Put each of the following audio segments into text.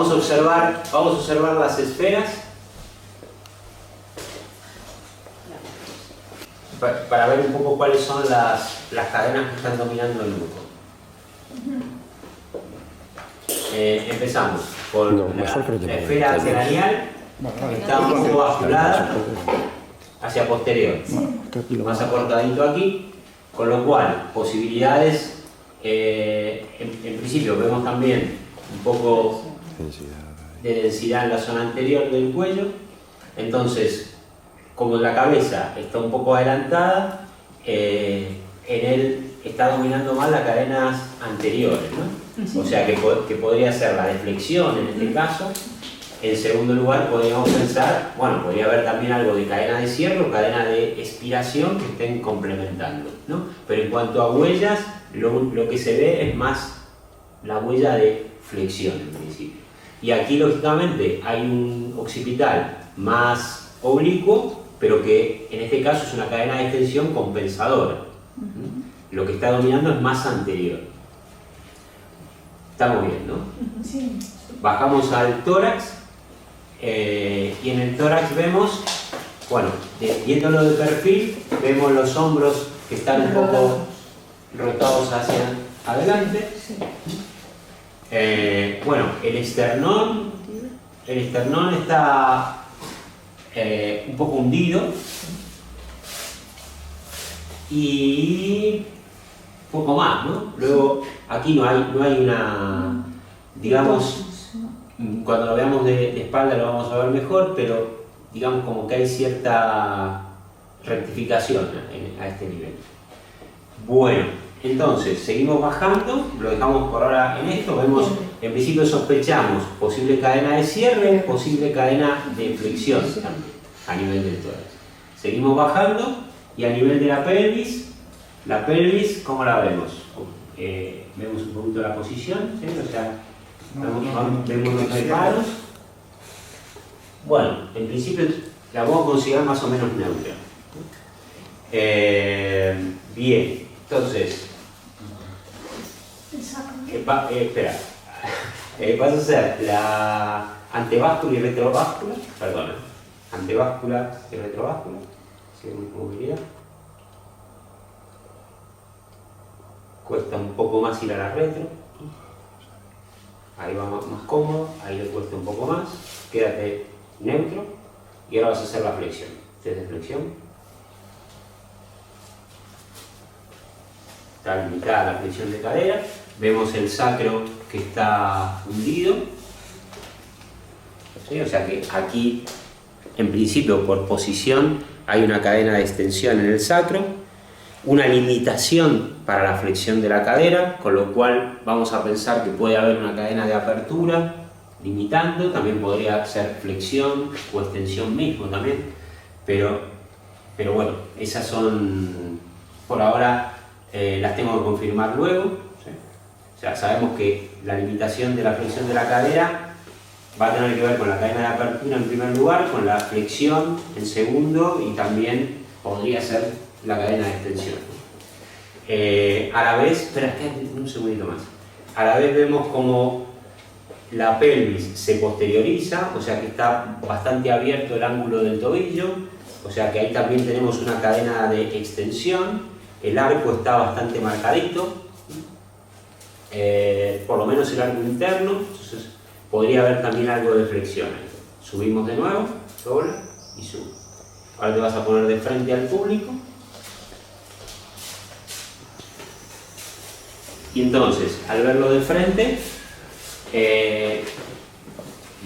vamos a observar las esferas para ver un poco cuáles son las cadenas que están dominando el grupo. Empezamos con la esfera craneal, que está un poco basculada hacia posterior, más acortadito aquí, con lo cual posibilidades, en principio vemos también un poco de densidad en la zona anterior del cuello. Entonces, como la cabeza está un poco adelantada, en él está dominando más las cadenas anteriores, ¿no? O sea que podría ser la deflexión en este caso. En segundo lugar, podríamos pensar, bueno, podría haber también algo de cadena de cierre o cadena de expiración que estén complementando, ¿no? Pero en cuanto a huellas, lo que se ve es más la huella de flexión en principio. Y aquí, lógicamente, hay un occipital más oblicuo, pero que en este caso es una cadena de extensión compensadora. Lo que está dominando es más anterior. Estamos bien, ¿no? Sí. Bajamos al tórax y en el tórax vemos, bueno, viéndolo de perfil, vemos los hombros que están un poco rotados hacia adelante. Bueno, el esternón está un poco hundido y poco más, ¿no? Luego aquí no hay una, digamos, cuando lo veamos de espalda lo vamos a ver mejor, pero digamos como que hay cierta rectificación a este nivel. Bueno, entonces seguimos bajando, lo dejamos por ahora en esto, vemos, en principio sospechamos posible cadena de cierre, posible cadena de flexión también, a nivel del tórax. Seguimos bajando y a nivel de la pelvis, ¿cómo la vemos? Vemos un poquito la posición, ¿sí? O sea, vemos los reparos. Bueno, en principio la vamos a considerar más o menos neutra. Bien, entonces, espera, vas a hacer la anteváscula y retrováscula, perdona, anteváscula y retrováscula, según movilidad. Cuesta un poco más ir a la retro, ahí va más cómodo, ahí le cuesta un poco más, quédate neutro y ahora vas a hacer la flexión. Desde flexión, está limitada la flexión de cadera, vemos el sacro que está hundido, ¿sí? O sea que aquí en principio por posición hay una cadena de extensión en el sacro, una limitación para la flexión de la cadera, con lo cual vamos a pensar que puede haber una cadena de apertura limitando, también podría ser flexión o extensión mismo también, pero bueno, esas son, por ahora las tengo que confirmar luego, ¿sí? O sea, sabemos que la limitación de la flexión de la cadera va a tener que ver con la cadena de apertura en primer lugar, con la flexión en segundo y también podría ser la cadena de extensión. A la vez, espera, un segundito más. A la vez vemos como la pelvis se posterioriza, o sea que está bastante abierto el ángulo del tobillo, o sea que ahí también tenemos una cadena de extensión, el arco está bastante marcadito, por lo menos el arco interno, entonces podría haber también algo de flexión. Subimos de nuevo, dobla y sube. Ahora te vas a poner de frente al público. Y entonces, al verlo de frente,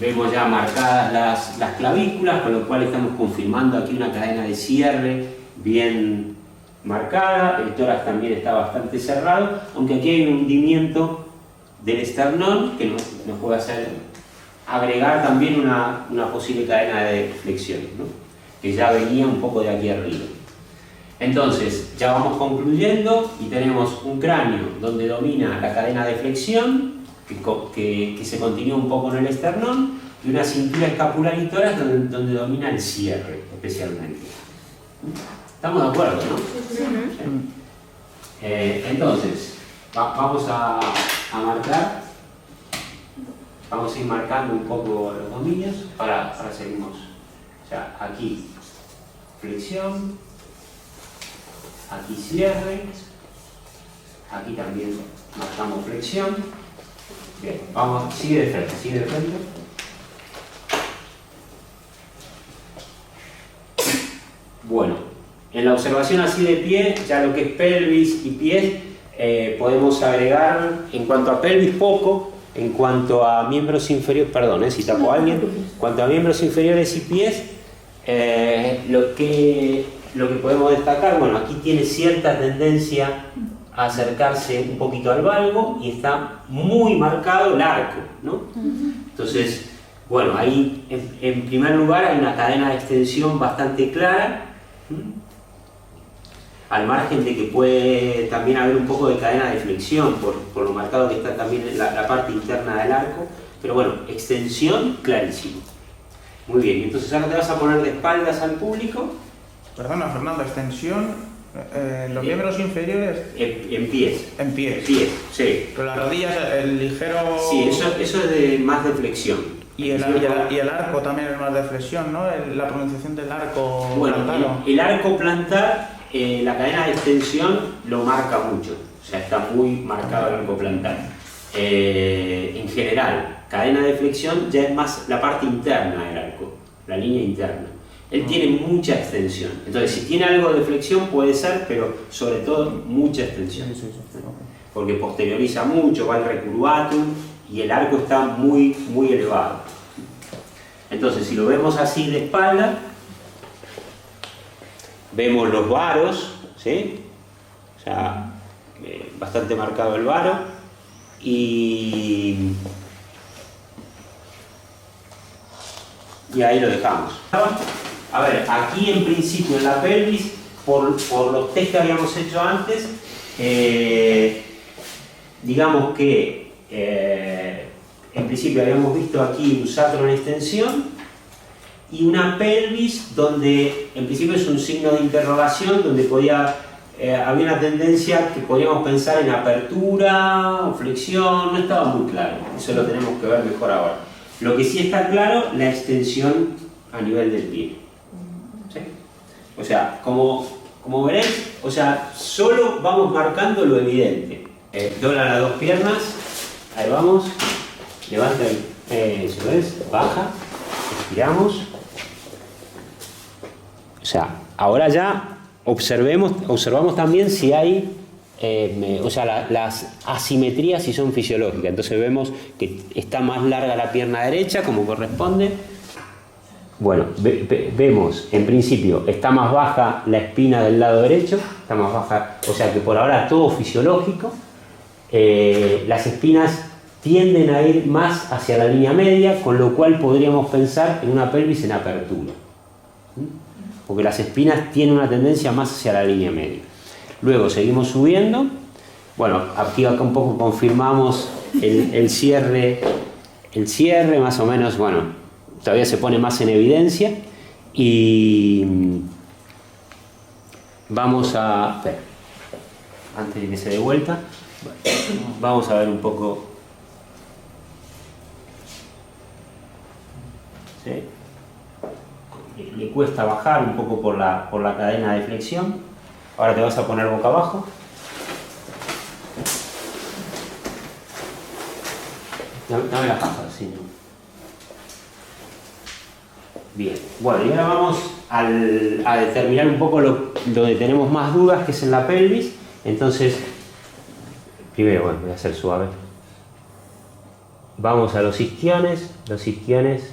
vemos ya marcadas las clavículas, con lo cual estamos confirmando aquí una cadena de cierre bien marcada. El tórax también está bastante cerrado, aunque aquí hay un hundimiento del esternón que nos puede hacer agregar también una posible cadena de flexión, ¿no? Que ya venía un poco de aquí arriba. Entonces, ya vamos concluyendo y tenemos un cráneo donde domina la cadena de flexión, que se continúa un poco en el esternón, y una cintura escapular y tórax donde domina el cierre, especialmente. ¿Estamos de acuerdo, no? Sí. Entonces, vamos a marcar vamos a ir marcando un poco los dominios para seguirnos. O sea, aquí flexión, aquí cierre, aquí también marcamos flexión. Bien, vamos, sigue de frente, sigue de frente. Bueno, en la observación así de pie, ya lo que es pelvis y pies, podemos agregar, en cuanto a pelvis poco, en cuanto a miembros inferiores, perdón, si tapo a alguien, en cuanto a miembros inferiores y pies, lo que podemos destacar, bueno, aquí tiene cierta tendencia a acercarse un poquito al valgo y está muy marcado el arco, ¿no? Entonces, bueno, ahí en primer lugar hay una cadena de extensión bastante clara, al margen de que puede también haber un poco de cadena de flexión por lo marcado que está también la parte interna del arco, pero bueno, extensión clarísimo. Muy bien, entonces ahora te vas a poner de espaldas al público. Perdona, Fernando, extensión en los miembros inferiores. En pies. En pies. Pies, sí. Pero las rodillas, el ligero. Sí, eso es más de flexión. Y el arco también es más de flexión, ¿no? La pronunciación del arco plantar. Bueno, el arco plantar, la cadena de extensión lo marca mucho. O sea, está muy marcado el arco plantar. En general, cadena de flexión ya es más la parte interna del arco, la línea interna. Él tiene mucha extensión. Entonces, si tiene algo de flexión puede ser, pero sobre todo mucha extensión. Sí. Porque posterioriza mucho, va al recurvatum y el arco está muy elevado. Entonces, si lo vemos así de espalda, vemos los varos, ¿sí? O sea, bastante marcado el varo. Y ahí lo dejamos. A ver, aquí en principio en la pelvis, por los test que habíamos hecho antes, digamos que en principio habíamos visto aquí un sacro en extensión y una pelvis donde en principio es un signo de interrogación, donde había una tendencia que podíamos pensar en apertura o flexión, no estaba muy claro, eso lo tenemos que ver mejor ahora. Lo que sí está claro, la extensión a nivel del pie. ¿Sí? O sea, como veréis, o sea, solo vamos marcando lo evidente. Dobla las dos piernas, ahí vamos, levanta eso es, baja, estiramos. O sea, ahora ya observamos también si hay, o sea, las asimetrías si son fisiológicas. Entonces vemos que está más larga la pierna derecha como corresponde. Bueno, vemos, en principio, está más baja la espina del lado derecho, está más baja, o sea que por ahora todo fisiológico. Las espinas tienden a ir más hacia la línea media, con lo cual podríamos pensar en una pelvis en apertura. Porque las espinas tienen una tendencia más hacia la línea media. Luego seguimos subiendo. Bueno, aquí acá un poco confirmamos el cierre más o menos, bueno, todavía se pone más en evidencia. Y vamos a... Espera, antes de que se dé vuelta, vamos a ver un poco... ¿Sí? Le cuesta bajar un poco por la cadena de flexión. Ahora te vas a poner boca abajo. Dame la caja, sí, ¿no? Bien, bueno, y ahora vamos a determinar un poco donde tenemos más dudas, que es en la pelvis. Entonces, primero, bueno, voy a hacer suave. Vamos a los isquiones. Los isquiones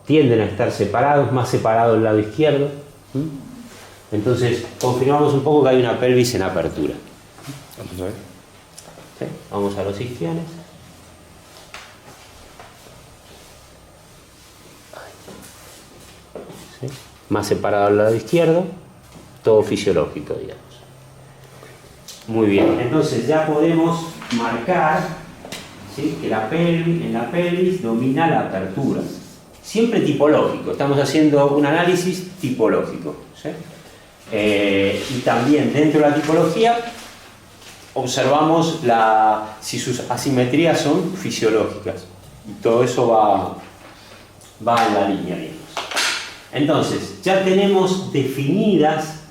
tienden a estar separados, más separado el lado izquierdo. Entonces, confirmamos un poco que hay una pelvis en apertura. ¿Sí? Vamos a los isquiones. ¿Sí? Más separado el lado izquierdo, todo fisiológico, digamos. Muy bien, entonces ya podemos marcar, ¿sí?, que en la pelvis domina la apertura. Siempre tipológico, estamos haciendo un análisis tipológico. ¿Sí? Y también dentro de la tipología observamos si sus asimetrías son fisiológicas. Y todo eso va en la línea, digamos. Entonces, ya tenemos definidas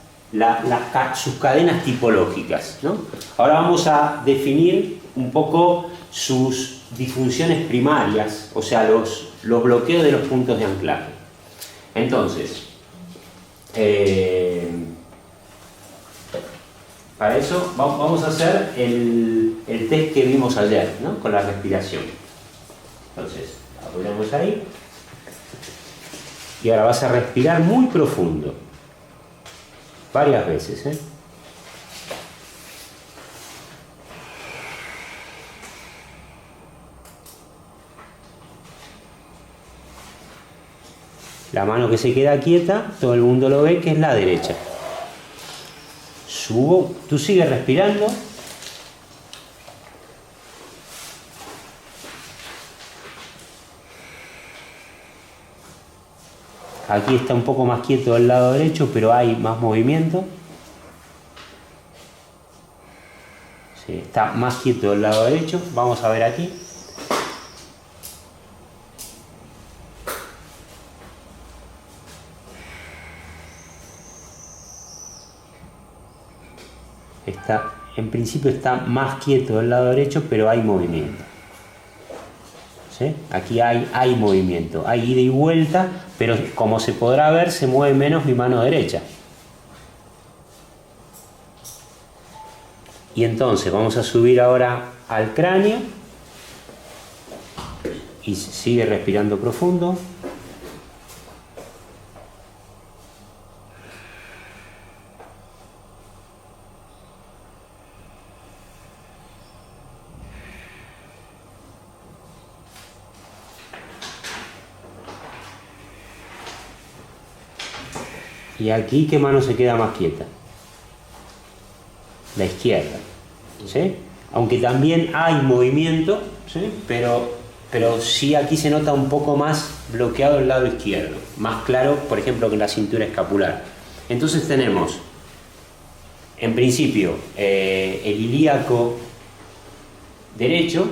sus cadenas tipológicas, ¿no? Ahora vamos a definir un poco sus disfunciones primarias, o sea, los bloqueos de los puntos de anclaje. Entonces, para eso vamos a hacer el test que vimos ayer, ¿no? Con la respiración. Entonces, apoyamos ahí. Y ahora vas a respirar muy profundo. Varias veces, ¿eh? La mano que se queda quieta, todo el mundo lo ve, que es la derecha. Subo, tú sigues respirando. Aquí está un poco más quieto del lado derecho, pero hay más movimiento. Sí, está más quieto del lado derecho. Vamos a ver aquí. En principio está más quieto del lado derecho, pero hay movimiento. ¿Sí? Aquí hay movimiento, hay ida y vuelta, pero como se podrá ver, se mueve menos mi mano derecha. Y entonces vamos a subir ahora al cráneo y sigue respirando profundo. Y aquí, ¿qué mano se queda más quieta? La izquierda, ¿sí? Aunque también hay movimiento, ¿sí? Pero sí aquí se nota un poco más bloqueado el lado izquierdo, más claro, por ejemplo, que la cintura escapular. Entonces tenemos, en principio, el ilíaco derecho,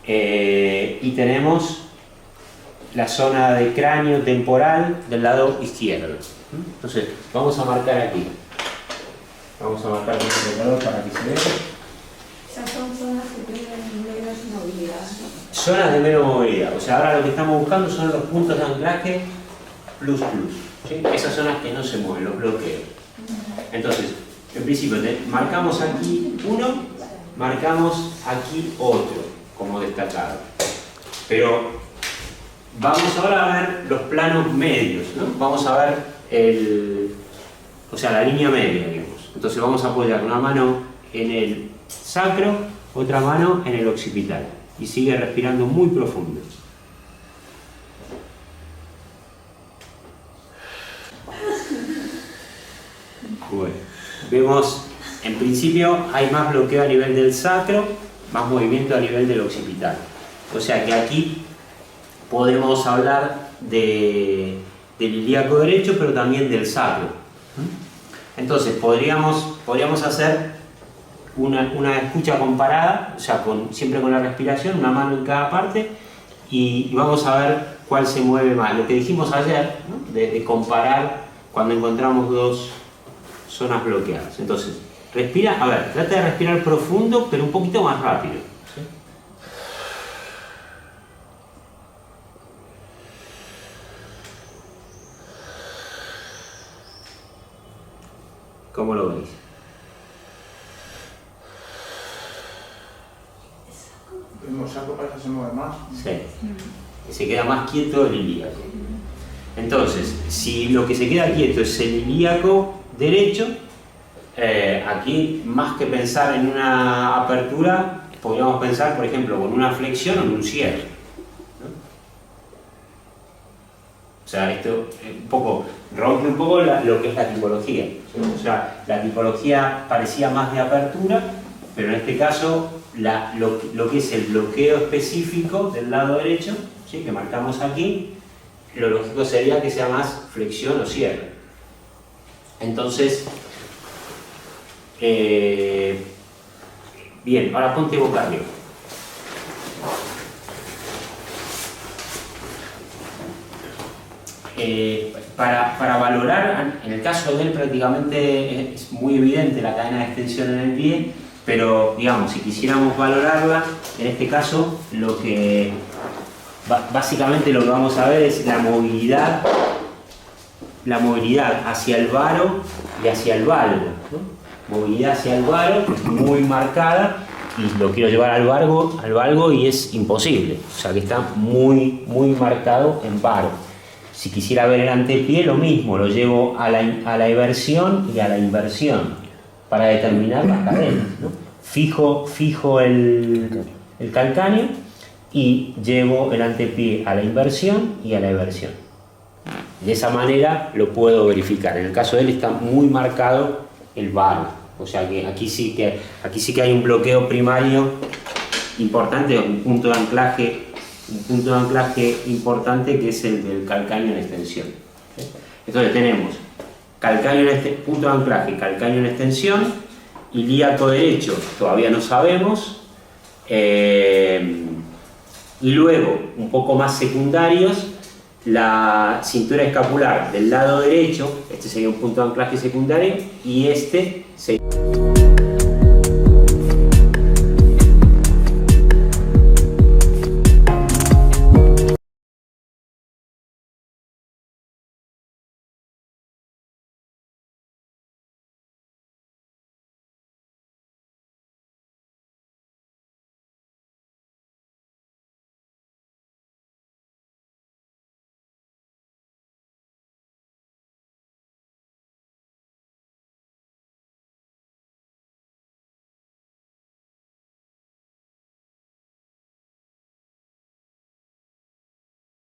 y tenemos la zona de cráneo temporal del lado izquierdo. Entonces, vamos a marcar aquí. Vamos a marcar con el marcador para que se vea. Esas son zonas que tienen menos movilidad, ¿no? Zonas de menos movilidad. O sea, ahora lo que estamos buscando son los puntos de anclaje plus plus. ¿Sí? Esas zonas que no se mueven, los bloqueos. Entonces, en principio, marcamos aquí uno, marcamos aquí otro, como destacado. Pero vamos ahora a ver los planos medios, ¿no? Vamos a ver la línea media, digamos. Entonces vamos a apoyar una mano en el sacro, otra mano en el occipital. Y sigue respirando muy profundo. Bueno, vemos, en principio hay más bloqueo a nivel del sacro, más movimiento a nivel del occipital. O sea que aquí podemos hablar del ilíaco derecho, pero también del sacro. Entonces podríamos hacer una escucha comparada, o sea, siempre con la respiración, una mano en cada parte, y vamos a ver cuál se mueve más. Lo que dijimos ayer, ¿no? de comparar cuando encontramos dos zonas bloqueadas. Entonces, respira, a ver, trata de respirar profundo, pero un poquito más rápido. ¿Sí? ¿Cómo lo veis? El sacro parece que se mueve más. Sí. Se queda más quieto el ilíaco. Entonces, si lo que se queda quieto es el ilíaco derecho, aquí más que pensar en una apertura, podríamos pensar, por ejemplo, con una flexión o en un cierre, ¿no? O sea, esto rompe un poco lo que es la tipología. O sea, la tipología parecía más de apertura, pero en este caso lo que es el bloqueo específico del lado derecho, ¿sí? Que marcamos aquí, lo lógico sería que sea más flexión o cierre. Entonces, Bien, ahora ponte boca arriba. Para valorar, en el caso de él prácticamente es muy evidente la cadena de extensión en el pie, pero digamos, si quisiéramos valorarla, en este caso básicamente lo que vamos a ver es la movilidad hacia el varo y hacia el valgo, ¿no? Movilidad hacia el varo muy marcada, y lo quiero llevar al valgo y es imposible, o sea que está muy marcado en varo. Si quisiera ver el antepié, lo mismo, lo llevo a la eversión y a la inversión para determinar las cadenas, ¿no? Fijo el calcáneo y llevo el antepié a la inversión y a la eversión. De esa manera lo puedo verificar. En el caso de él está muy marcado el varo, o sea que aquí sí que hay un bloqueo primario importante, un punto de anclaje importante, que es el del calcáneo en extensión. Entonces tenemos punto de anclaje, calcáneo en extensión, ilíaco derecho, todavía no sabemos, y luego, un poco más secundarios, la cintura escapular del lado derecho, este sería un punto de anclaje secundario, y este sería...